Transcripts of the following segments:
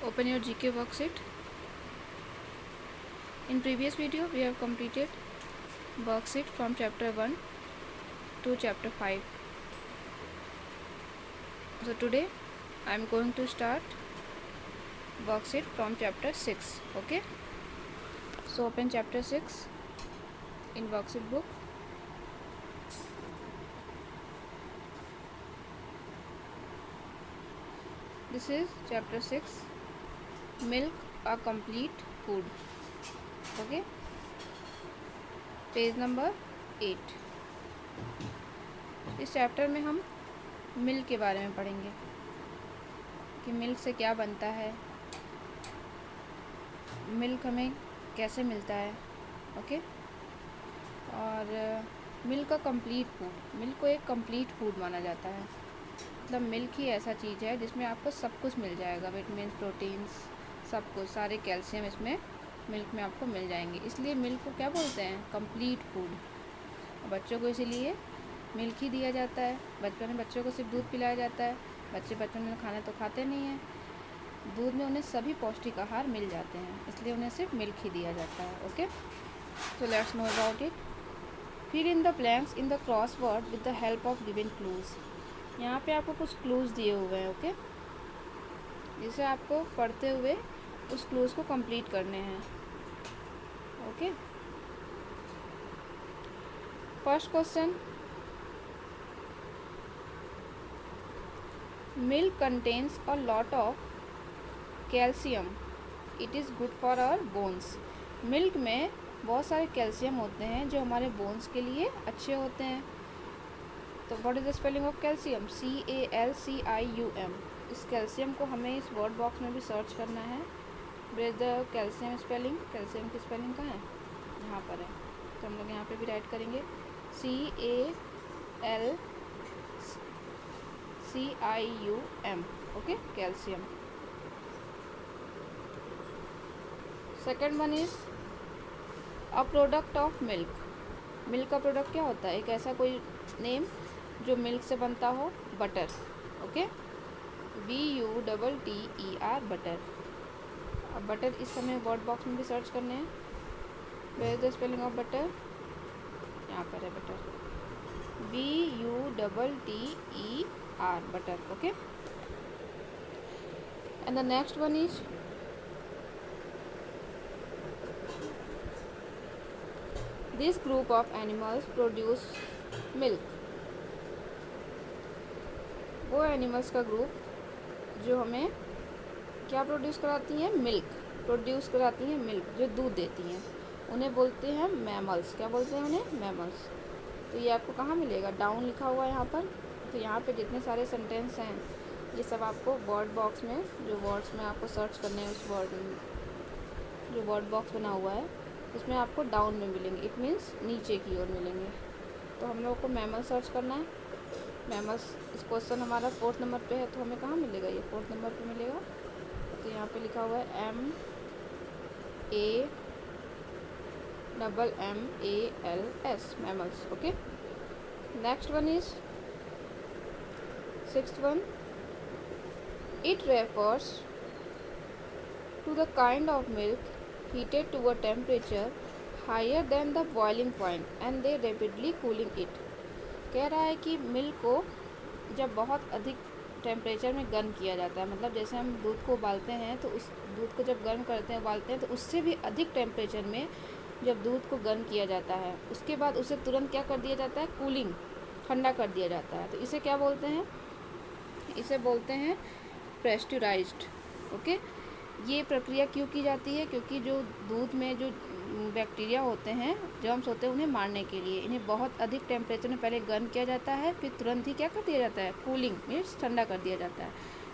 Open your GK worksheet. In previous video we have completed worksheet from chapter 1 to chapter 5. So today I am going to start worksheet from chapter 6. Okay, so open chapter 6 in worksheet book. This is chapter 6, milk a complete food. Okay, page number 8. इस chapter में हम milk के बारे में पढ़ेंगे कि milk से क्या बनता है, मिल्क हमें कैसे मिलता है. ओके, और मिल्क का कंप्लीट फूड, मिल्क को एक कंप्लीट फूड माना जाता है. मतलब मिल्क ही ऐसा चीज़ है जिसमें आपको सब कुछ मिल जाएगा, विटामिन, प्रोटीन्स, सब कुछ, सारे कैल्शियम इसमें मिल्क में आपको मिल जाएंगे. इसलिए मिल्क को क्या बोलते हैं, कंप्लीट फूड. बच्चों को इसीलिए मिल्क ही दिया जाता है. बचपन में बच्चों को सिर्फ दूध पिलाया जाता है. बच्चे बचपन में खाना तो खाते नहीं हैं, दूध में उन्हें सभी पौष्टिक आहार मिल जाते हैं, इसलिए उन्हें सिर्फ मिल्क ही दिया जाता है. Okay, so let's know about it. Fill in the blanks in the crossword with the help of given clues. यहाँ पे आपको कुछ क्लूज दिए हुए हैं. ओके, जिसे आपको पढ़ते हुए उस क्लूज को कंप्लीट करने हैं. Okay, first question, milk contains a lot of calcium, it is good for our bones. Milk में बहुत सारे कैल्शियम होते हैं जो हमारे बोन्स के लिए अच्छे होते हैं. तो what is the spelling of calcium, CALCIUM. इस कैल्शियम को हमें इस वर्ड बॉक्स में भी सर्च करना है. Where the calcium spelling, calcium की स्पेलिंग कहाँ है, यहाँ पर है. तो हम लोग यहाँ पे भी राइट करेंगे CALCIUM. Okay, calcium. Second one is a product of milk. Milk का प्रोडक्ट क्या होता है, एक ऐसा कोई नेम जो मिल्क से बनता हो. बटर. Okay, BUTTER, butter. अब बटर इस समय वर्ड बॉक्स में भी सर्च करने हैं. Where the spelling of butter, यहाँ पर है butter, BUTTER, butter. Okay, and the next one is this group of animals produce milk. वो एनिमल्स का ग्रुप जो हमें क्या प्रोड्यूस कराती हैं, मिल्क प्रोड्यूस कराती हैं, मिल्क जो दूध देती हैं, उन्हें बोलते हैं मैमल्स. क्या बोलते हैं उन्हें, मैमल्स. तो ये आपको कहाँ मिलेगा, डाउन लिखा हुआ है यहाँ पर. तो यहाँ पे जितने सारे सेंटेंस हैं ये सब आपको वर्ड बॉक्स में, जो वर्ड्स में आपको सर्च करने हैं, उस वर्ड जो वर्ड बॉक्स बना हुआ है उसमें आपको डाउन में मिलेंगे. इट मीन्स नीचे की ओर मिलेंगे. तो हम लोग को मैमल सर्च करना है. मैमल्स इस क्वेश्चन हमारा 4th नंबर पे है, तो हमें कहाँ मिलेगा, ये 4th नंबर पे मिलेगा. तो यहाँ पे लिखा हुआ है MAMMALS, mammals. Okay, next one is 6th one, it refers to the kind of milk heated to a temperature higher than the boiling point and they rapidly cooling it. कह रहा है कि मिल्क को जब बहुत अधिक टेम्परेचर में गर्म किया जाता है, मतलब जैसे हम दूध को उबालते हैं तो उस दूध को जब गर्म करते हैं, उबालते हैं, तो उससे भी अधिक टेम्परेचर में जब दूध को गर्म किया जाता है, उसके बाद उसे तुरंत क्या कर दिया जाता है, कूलिंग, ठंडा कर दिया जाता है. तो इसे क्या बोलते हैं, इसे बोलते हैं प्रेस्टुराइज्ड. ओके, ये प्रक्रिया क्यों की जाती है, क्योंकि जो दूध में जो बैक्टीरिया होते हैं, जर्म्स होते हैं, उन्हें मारने के लिए इन्हें बहुत अधिक टेम्परेचर में पहले गर्म किया जाता है, फिर तुरंत ही क्या कर दिया जाता है, कूलिंग मीन्स ठंडा कर दिया जाता है.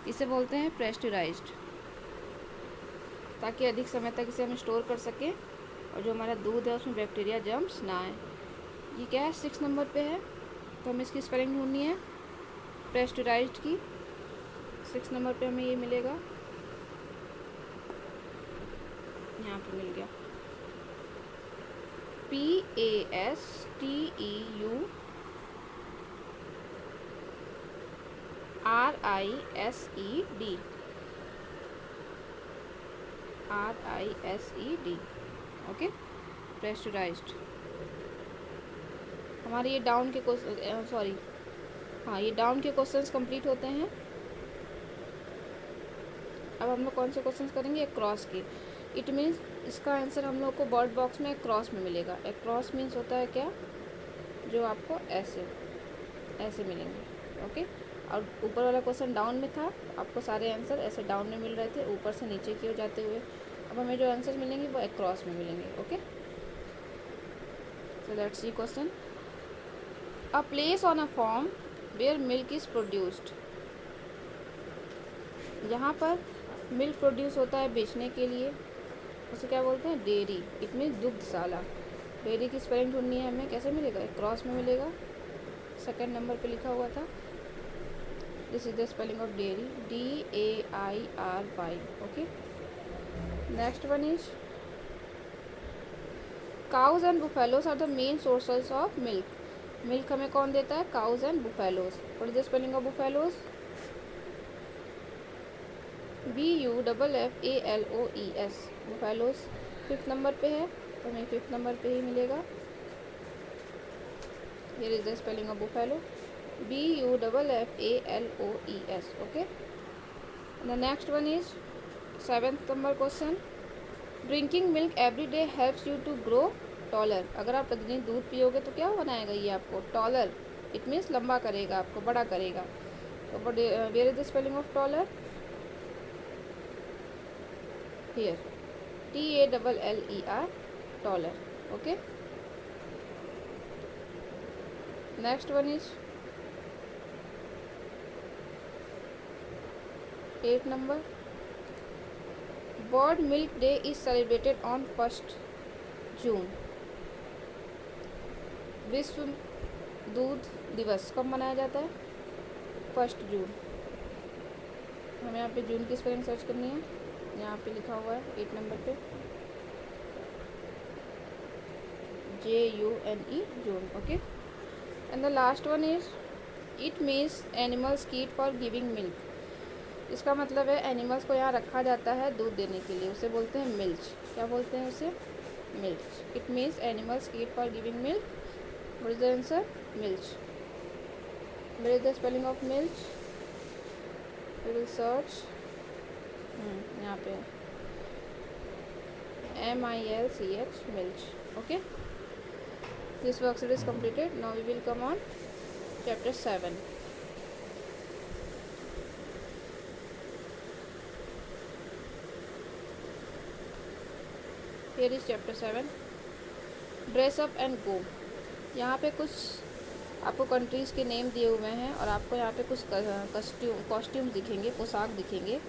इसे बोलते हैं प्रेस्टुराइज्ड, ताकि अधिक समय तक इसे हम स्टोर कर सकें और जो हमारा दूध है उसमें बैक्टीरिया, जर्म्स ना आए. ये क्या है, 6 नंबर पे है, तो हमें इसकी स्पेलिंग ढूंढनी है प्रेस्टुराइज्ड की. 6 नंबर पे हमें ये मिलेगा, यहाँ पे मिल गया, PASTEURISED. RISED, okay, pressurised. हमारे ये डाउन के ये डाउन के क्वेश्चंस कंप्लीट होते हैं। अब हम लोग कौन से क्वेश्चंस करेंगे? क्रॉस के। इट मीन्स इसका आंसर हम लोग को बर्ड बॉक्स में क्रॉस में मिलेगा। क्रॉस मीन्स होता है क्या? जो आपको ऐसे मिलेंगे, ओके। और ऊपर वाला क्वेश्चन डाउन में था, आपको सारे आंसर ऐसे डाउन में मिल रहे थे, ऊपर से नीचे की ओर जाते हुए। अब हमें जो आंसर मिलेंगे वो क्रॉस में मिलेंगे, okay. So let's see question. A place on a farm where milk is produced. यहाँ पर मिल्क प्रोड्यूस होता है बेचने के लिए, उसे क्या बोलते हैं? डेयरी। इट मीन्स दुग्धशाला। डेयरी की स्पेलिंग ढूंढनी है हमें, कैसे मिलेगा? क्रॉस में मिलेगा, सेकंड नंबर पे लिखा हुआ था। This is the spelling of dairy, DAIRY, okay. Next one is cows and buffaloes are the main sources of milk. Milk हमें कौन देता है? Cows and buffaloes. What is the spelling of buffaloes? BUFFALOES, buffaloes. Fifth number पे है, तो हमें fifth number पे ही मिलेगा। Here is the spelling of buffalo, BUFFALOES, okay. The next one is seventh number question. Drinking milk every day helps you to grow taller. अगर आप प्रतिदिन दूध पियोगे तो क्या बनाएगा ये आपको? टॉलर। इट मीन्स लंबा करेगा, आपको बड़ा करेगा। तो where is the spelling of taller? Here, TALLER, taller, okay. Next one is 8 number. World milk day is celebrated on 1 June. विश्व दूध दिवस कब मनाया जाता है? 1 जून। हमें यहाँ पे जून की स्पेलिंग सर्च करनी है, यहाँ पे लिखा हुआ है 8 नंबर पे, JUNE, June, okay. And the last one is it means animals kept for giving milk. इसका मतलब है एनिमल्स को यहाँ रखा जाता है दूध देने के लिए, उसे बोलते हैं मिल्च। क्या बोलते हैं उसे? Milch. It means animals kept for giving milk. What is the answer? Milch. Where is the spelling of milch? We will search, यहाँ पे MILCH, milch, okay. This worksheet is completed. Now we will come on chapter 7. Here is chapter 7, dress up and go. यहाँ पे कुछ आपको countries के name दिए हुए हैं और आपको यहाँ पे कुछ कॉस्ट्यूम दिखेंगे, पोशाक दिखेंगे।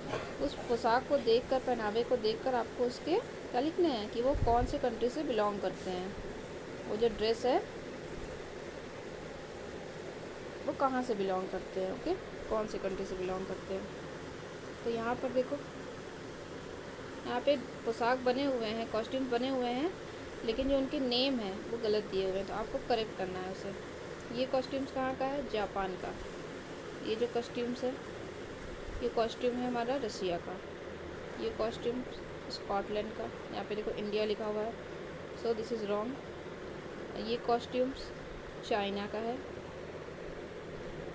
उस पोशाक को देखकर, पहनावे को देखकर आपको उसके क्या लिखने हैं कि वो कौन से कंट्री से बिलोंग करते हैं। वो जो ड्रेस है वो कहाँ से बिलोंग करते हैं, ओके, कौन से कंट्री से बिलोंग करते हैं। तो यहाँ पर देखो, यहाँ पे पोशाक बने हुए हैं, कॉस्ट्यूम्स बने हुए हैं, लेकिन जो उनके नेम हैं वो गलत दिए हुए हैं, तो आपको करेक्ट करना है उसे। ये कॉस्ट्यूम्स कहाँ का है? जापान का। ये जो कॉस्ट्यूम्स है, ये कॉस्ट्यूम है हमारा रसिया का। ये कॉस्ट्यूम स्कॉटलैंड का। यहाँ पे देखो इंडिया लिखा हुआ है, सो दिस इज़ रॉन्ग। ये कॉस्ट्यूम्स चाइना का है।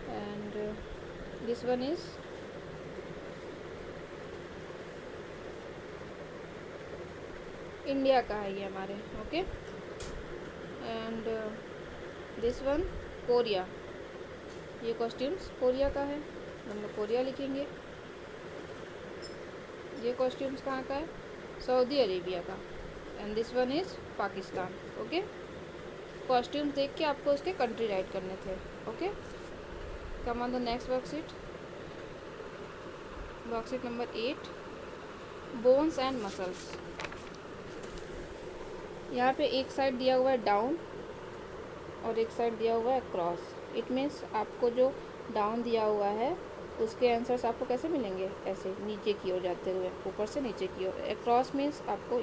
And this one is India का है, ये हमारे, okay. And this one Korea. ये कॉस्ट्यूम्स कोरिया का है, हम लोग कोरिया लिखेंगे। ये कॉस्ट्यूम्स कहाँ का है? सऊदी अरेबिया का। And this one is Pakistan, okay. Costumes देख के आपको उसके कंट्री राइट करने थे, okay. Come on the next worksheet, worksheet number 8, bones and muscles. यहाँ पे एक साइड दिया हुआ है डाउन और एक साइड दिया हुआ है क्रॉस। इट मीन्स आपको जो डाउन दिया हुआ है उसके आंसर्स आपको कैसे मिलेंगे? ऐसे नीचे की ओर जाते हुए, ऊपर से नीचे की ओर। क्रॉस मीन्स आपको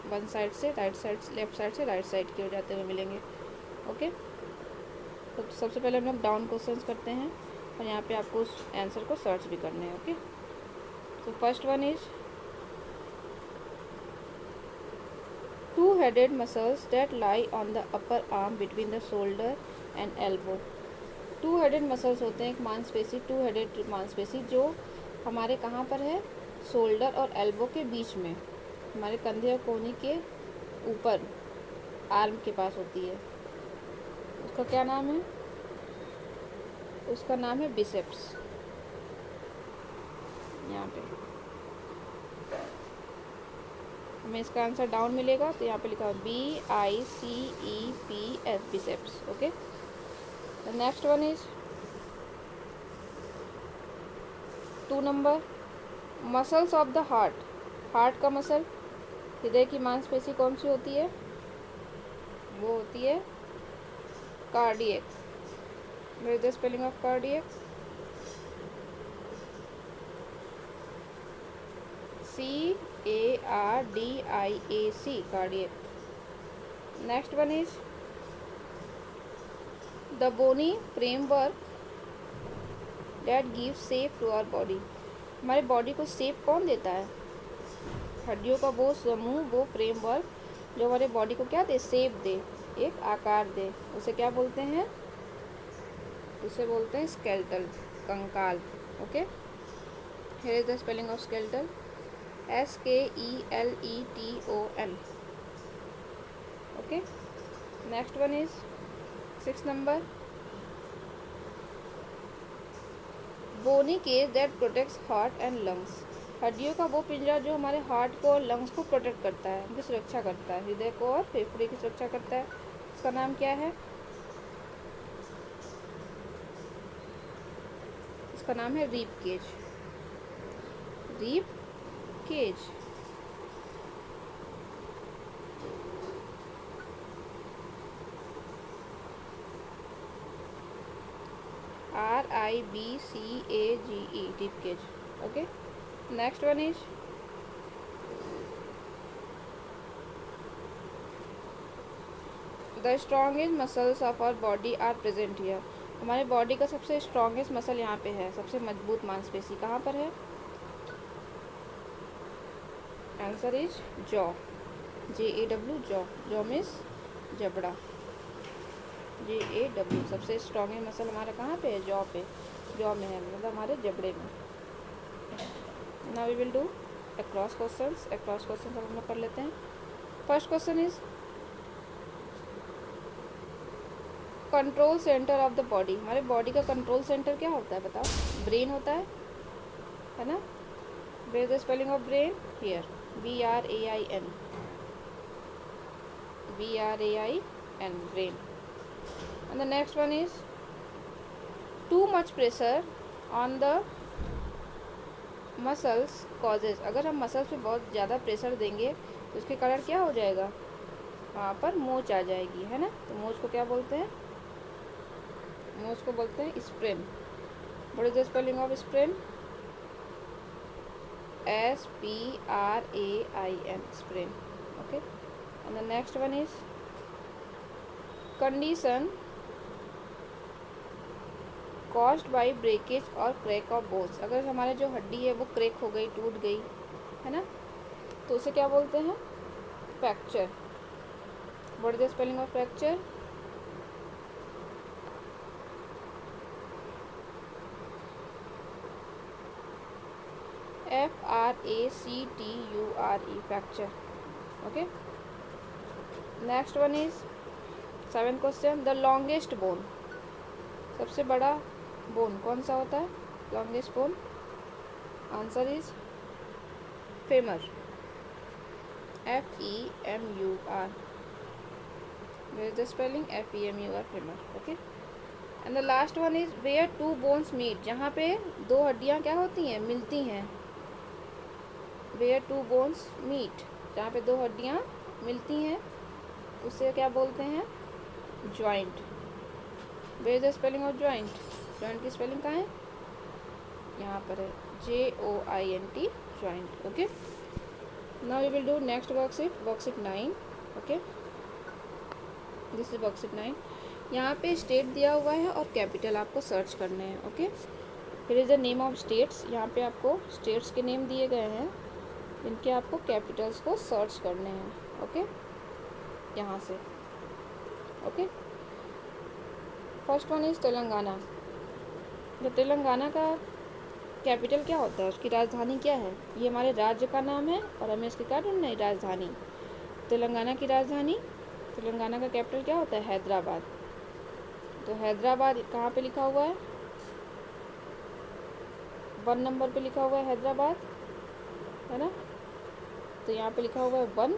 वन साइड से राइट साइड, लेफ्ट साइड से राइट साइड की ओर जाते हुए मिलेंगे, ओके। तो सबसे पहले हम लोग डाउन क्वेश्चंस करते हैं और यहाँ पे आपको उस आंसर को सर्च भी करना है, ओके। तो first one is two-headed muscles that lie on the upper arm between the shoulder and elbow. To-headed muscles होते हैं एक मांसपेशी, टू-हेडेड मांसपेशी जो हमारे कहाँ पर है, शोल्डर और एल्बो के बीच में, हमारे कंधे और कोहनी के ऊपर आर्म के पास होती है। उसका क्या नाम है? उसका नाम है बिसेप्स। यहाँ पे हमें इसका आंसर डाउन मिलेगा, तो यहाँ पे लिखा है BICEPS, biceps. Okay, the next one is 2 number, muscles of the heart. Heart का मसल, हृदय की मांसपेशी कौन सी होती है? वो होती है cardiac. What is the spelling of cardiac? CARDIAC, cardiac. Next one is the bony framework that give shape to our body. हमारे बॉडी को शेप कौन देता है? हड्डियों का वो समूह, वो फ्रेमवर्क जो हमारे बॉडी को क्या दे, शेप दे, एक आकार दे, उसे क्या बोलते हैं? उसे बोलते हैं स्केलेटल, कंकाल। Okay, here is the spelling of skeletal, SKELETON। Okay, next one is 6 number, bony cage that protects heart and lungs. हड्डियों का वो पिंजरा जो हमारे हार्ट को और लंग्स को प्रोटेक्ट करता है, उनकी सुरक्षा करता है, हृदय को और फेफड़े की सुरक्षा करता है। उसका नाम क्या है? उसका नाम है rib cage. Rib cage. RIBCAGE, rib cage. Okay, next one is the strongest muscles of our body are present here. हमारे बॉडी का सबसे स्ट्रॉन्गेस्ट मसल यहाँ पे है, सबसे मजबूत मांसपेशी कहाँ पर है? Answer is jaw, JAW, jaw. Jaw means जबड़ा, JAW। सबसे स्ट्रॉन्गेस्ट मसल हमारा कहाँ पे है? जॉ पे, जॉ में है, मतलब हमारे जबड़े में। Now we will do across questions. Across questions हम लोग कर लेते हैं। First question is control centre of the body. हमारे बॉडी का कंट्रोल सेंटर क्या होता है बताओ? ब्रेन होता है ना? Where is the spelling of brain? Here, BRAIN, BRAIN, brain. And the next one is too much pressure on the muscles causes. अगर हम मसल्स पे बहुत ज़्यादा प्रेशर देंगे तो उसके कारण क्या हो जाएगा? वहाँ पर मोच आ जाएगी, है ना? तो मोच को क्या बोलते हैं? मोच को बोलते हैं sprain. What is the spelling of sprain? SPRAIN, sprain. Okay, and the next one is condition caused by breakage और क्रैक ऑफ बोन्स। अगर हमारे जो हड्डी है वो क्रैक हो गई, टूट गई, है ना, तो उसे क्या बोलते हैं? Fracture. What is the spelling of fracture? FRACTURE, fracture. Okay, next one is 7th question, the longest bone. सबसे बड़ा बोन कौन सा होता है? Longest bone. Answer is femur, FEMUR। Where is the spelling? FEMUR, femur. Okay, and the last one is where two bones meet. जहाँ पे दो हड्डियाँ क्या होती हैं? मिलती हैं। वेयर टू बोन्स मीट, जहाँ पे दो हड्डियाँ मिलती हैं, उसे क्या बोलते हैं? Joint. Where is the spelling of joint? Joint की स्पेलिंग कहाँ है? यहाँ पर है, JOINT, joint. Okay, now we will do next worksheet, worksheet 9। Okay, this is worksheet 9। यहाँ पे स्टेट दिया हुआ है और कैपिटल आपको सर्च करने हैं। ओके, फिर is the name of states. यहाँ पे आपको स्टेट्स के नेम दिए गए हैं, इनके आपको कैपिटल्स को सर्च करने हैं। ओके, यहाँ से। Okay, first one is Telangana. तो तेलंगाना का कैपिटल क्या होता है, उसकी राजधानी क्या है? ये हमारे राज्य का नाम है और हमें इसकी क्या ढूंढना है? राजधानी। तेलंगाना की राजधानी, तेलंगाना का कैपिटल क्या होता है? हैदराबाद। तो हैदराबाद कहाँ पे लिखा हुआ है? 1 नंबर पे लिखा हुआ है हैदराबाद, है ना। तो यहाँ पे लिखा हुआ है 1,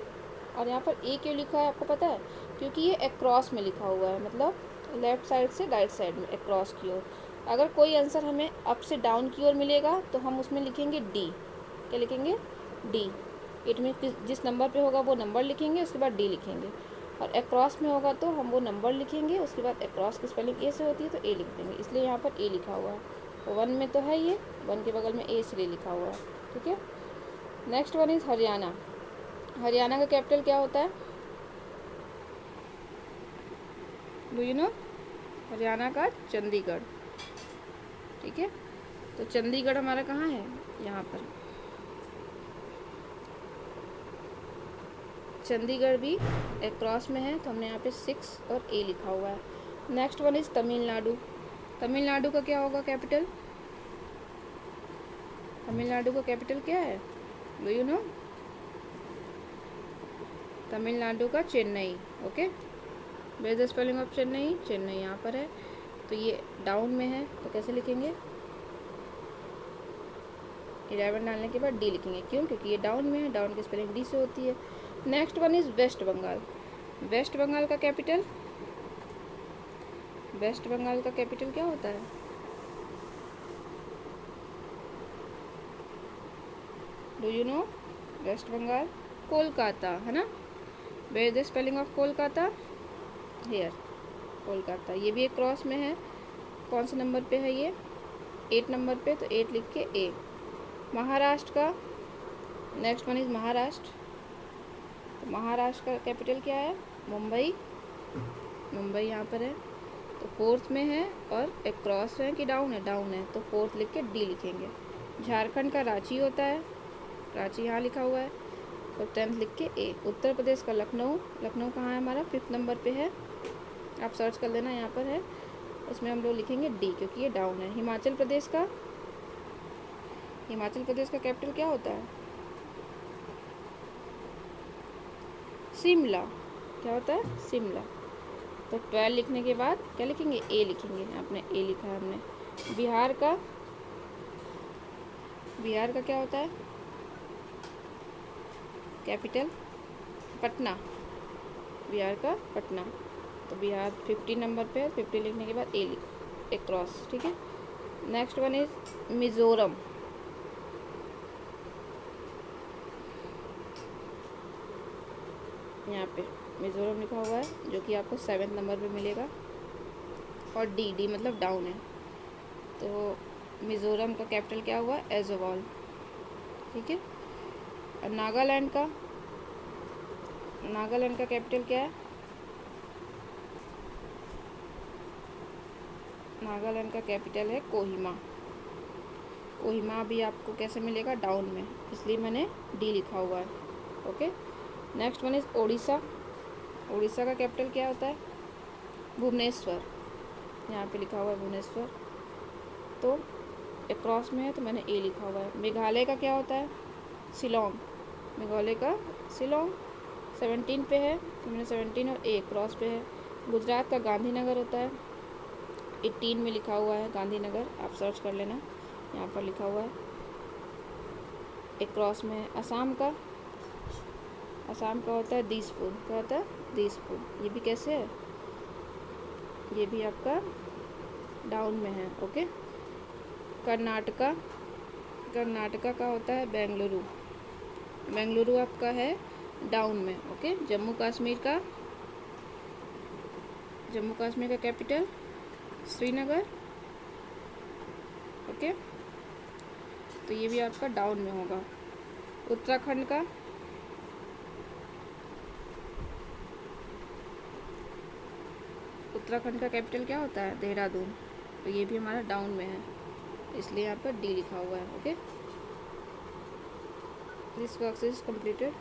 और यहाँ पर ए क्यों लिखा है आपको पता है? क्योंकि ये अक्रॉस में लिखा हुआ है, मतलब लेफ्ट साइड से राइट साइड में, अक्रॉस की ओर। अगर कोई आंसर हमें अप से डाउन की ओर मिलेगा तो हम उसमें लिखेंगे डी। क्या लिखेंगे? डी। इट मीन जिस नंबर पे होगा वो नंबर लिखेंगे, उसके बाद डी लिखेंगे। और अक्रॉस में होगा तो हम वो नंबर लिखेंगे, उसके बाद अक्रॉस की स्पेलिंग ए से होती है तो ए लिख देंगे, इसलिए यहाँ पर ए लिखा हुआ है। तो 1 में तो है ये, 1 के बगल में ए इसलिए लिखा हुआ है। ठीक है, next one is Haryana. Haryana का कैपिटल क्या होता है? Do you no? हरियाणा का चंडीगढ़। ठीक है, तो चंडीगढ़ हमारा कहाँ है? यहाँ पर। चंडीगढ़ भी अक्रॉस में है, तो हमने यहाँ पे 6 और ए लिखा हुआ है। Next one is Tamil Nadu. Tamil Nadu का क्या होगा कैपिटल? तमिलनाडु का कैपिटल क्या है? Do you know? तमिलनाडु का Chennai. Okay, where the spelling of Chennai? Chennai यहाँ पर है, तो ये डाउन में है, तो कैसे लिखेंगे? 11 डालने के बाद डी लिखेंगे। क्यों? क्योंकि ये डाउन में है, डाउन की स्पेलिंग डी से होती है। Next one is West Bengal. West Bengal का कैपिटल, वेस्ट बंगाल का कैपिटल क्या होता है? Do you know? West Bengal Kolkata, है ना। Where the spelling of Kolkata? Here, Kolkata. ये भी एक क्रॉस में है, कौन से नंबर पे है ये? 8 नंबर पे, तो 8 लिख के ए। महाराष्ट्र का नेक्स्ट वन इज महाराष्ट्र। तो महाराष्ट्र का कैपिटल क्या है? मुंबई। मुंबई यहाँ पर है, तो 4th में है, और एक क्रॉस है कि डाउन है? डाउन है, तो 4th लिख के डी लिखेंगे। झारखंड का रांची होता है, रांची यहाँ लिखा हुआ है, तो 10th लिख के ए। उत्तर प्रदेश का लखनऊ। लखनऊ कहाँ है हमारा? 5th नंबर पे है, आप सर्च कर लेना, यहाँ पर है। उसमें हम लोग लिखेंगे डी, क्योंकि ये डाउन है। हिमाचल प्रदेश का, हिमाचल प्रदेश का कैपिटल क्या होता है? शिमला। क्या होता है? शिमला। तो 12 लिखने के बाद क्या लिखेंगे? ए लिखेंगे। आपने ए लिखा है हमने। बिहार का, बिहार का क्या होता है कैपिटल? पटना। बिहार का पटना। तो बिहार 50 नंबर पे है, 50 लिखने के बाद ए लिख, एक क्रॉस। ठीक है, नेक्स्ट वन इज मिजोरम। यहाँ पे मिजोरम लिखा हुआ है, जो कि आपको 7th नंबर पे मिलेगा, और डी, डी मतलब डाउन है। तो मिजोरम का कैपिटल क्या हुआ? एजोवाल। ठीक है, और नागालैंड का, नागालैंड का कैपिटल क्या है? नागालैंड का कैपिटल है कोहिमा। कोहिमा भी आपको कैसे मिलेगा? डाउन में, इसलिए मैंने डी लिखा हुआ है। Okay, next one is Odisha. Orissa का कैपिटल क्या होता है? भुवनेश्वर। यहाँ पे लिखा हुआ है भुवनेश्वर, तो एक क्रॉस में है, तो मैंने ए लिखा हुआ है। मेघालय का क्या होता है? शिलोंग। मेघालय का शिलोंग 17 पे है, तो मैंने 17 और ए क्रॉस पे है। गुजरात का गांधीनगर होता है, 18 में लिखा हुआ है गांधीनगर, आप सर्च कर लेना, यहाँ पर लिखा हुआ है, एक क्रॉस में है। असम का, असम का होता है दिसपुर। क्या होता है? दिसपुर। ये भी कैसे है? ये भी आपका डाउन में है। ओके, कर्नाटका, कर्नाटका का होता है बेंगलुरु। बेंगलुरु आपका है डाउन में। ओके, जम्मू कश्मीर का, जम्मू कश्मीर का कैपिटल श्रीनगर। ओके, तो ये भी आपका डाउन में होगा। उत्तराखंड का, उत्तराखंड का कैपिटल क्या होता है? देहरादून। तो ये भी हमारा डाउन में है, इसलिए यहाँ पर डी लिखा हुआ है। Okay, this work is completed.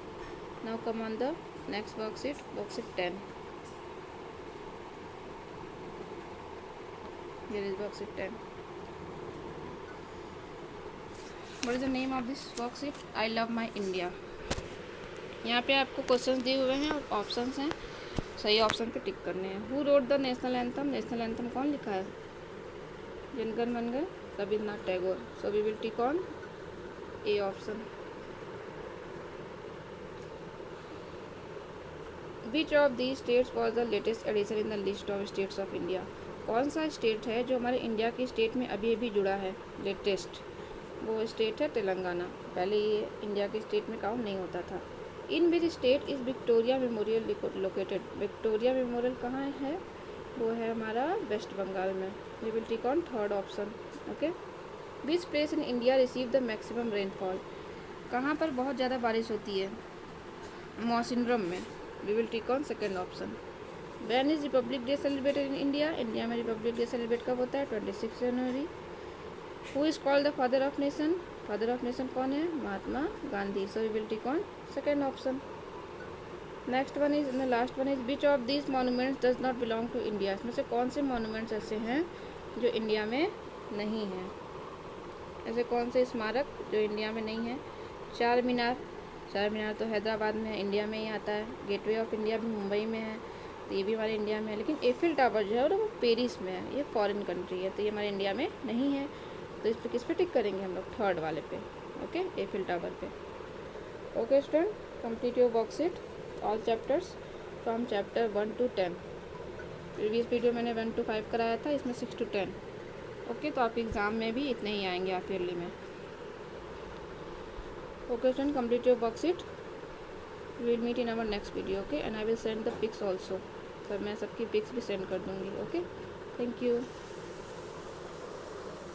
Now come on the Next worksheet 10. Here is worksheet 10. What is the name of this worksheet? I love my India. यहाँ पे आपको क्वेश्चंस दिए हुए हैं और ऑप्शंस हैं, सही ऑप्शन पे टिक करने हैं। Who wrote the national anthem? National anthem कौन लिखा है? Jana Gana Mana Gana Rabindranath Tagore. So we will tick on a option. Which of the states was the latest addition in the list of states of India? कौन सा state है जो हमारे इंडिया की state में अभी अभी जुड़ा है लेटेस्ट? वो स्टेट है तेलंगाना। पहले ये इंडिया की स्टेट में काउंट नहीं होता था। In which state is Victoria memorial located? Victoria memorial कहाँ है? वो है हमारा वेस्ट बंगाल में। We will tick on third option. Okay. Which place in India receive the maximum rainfall? कहाँ पर बहुत ज़्यादा बारिश होती है? मौसिनरम में। We will tick on second option. When is republic day celebrated in India? India में रिपब्लिक डे सेलिब्रेट कब होता है? 26 जनवरी। Who is called the father of nation? Father of nation कौन है? Mahatma Gandhi. So we will tick on second option. Next one is last one is which of this monuments does not belong to India? इसमें से कौन से monuments ऐसे हैं जो India में नहीं हैं? ऐसे कौन से स्मारक जो इंडिया में नहीं है? चार मीनार। चार मीनार तो हैदराबाद में है, इंडिया में ही आता है। गेटवे ऑफ इंडिया भी मुंबई में है, तो ये भी हमारे इंडिया में है। लेकिन एफिल टावर जो है वो पेरिस में है, ये फॉरेन कंट्री है, तो ये हमारे इंडिया में नहीं है। तो इस पर किस पे टिक करेंगे हम लोग? थर्ड वाले पे। ओके, एफिल टावर पे। Okay student, complete your worksheet all chapters from chapter 1 to 10। Previous video मैंने 1 to 5 कराया था, इसमें 6 to 10। ओके, तो आपके एग्ज़ाम में भी इतने ही आएंगे हाफ ईयरली में। Okay student, complete your worksheet. We will meet in our next video. Okay, and I will send the pics also. Sir मैं सबकी पिक्स भी सेंड कर दूँगी। Okay, thank you.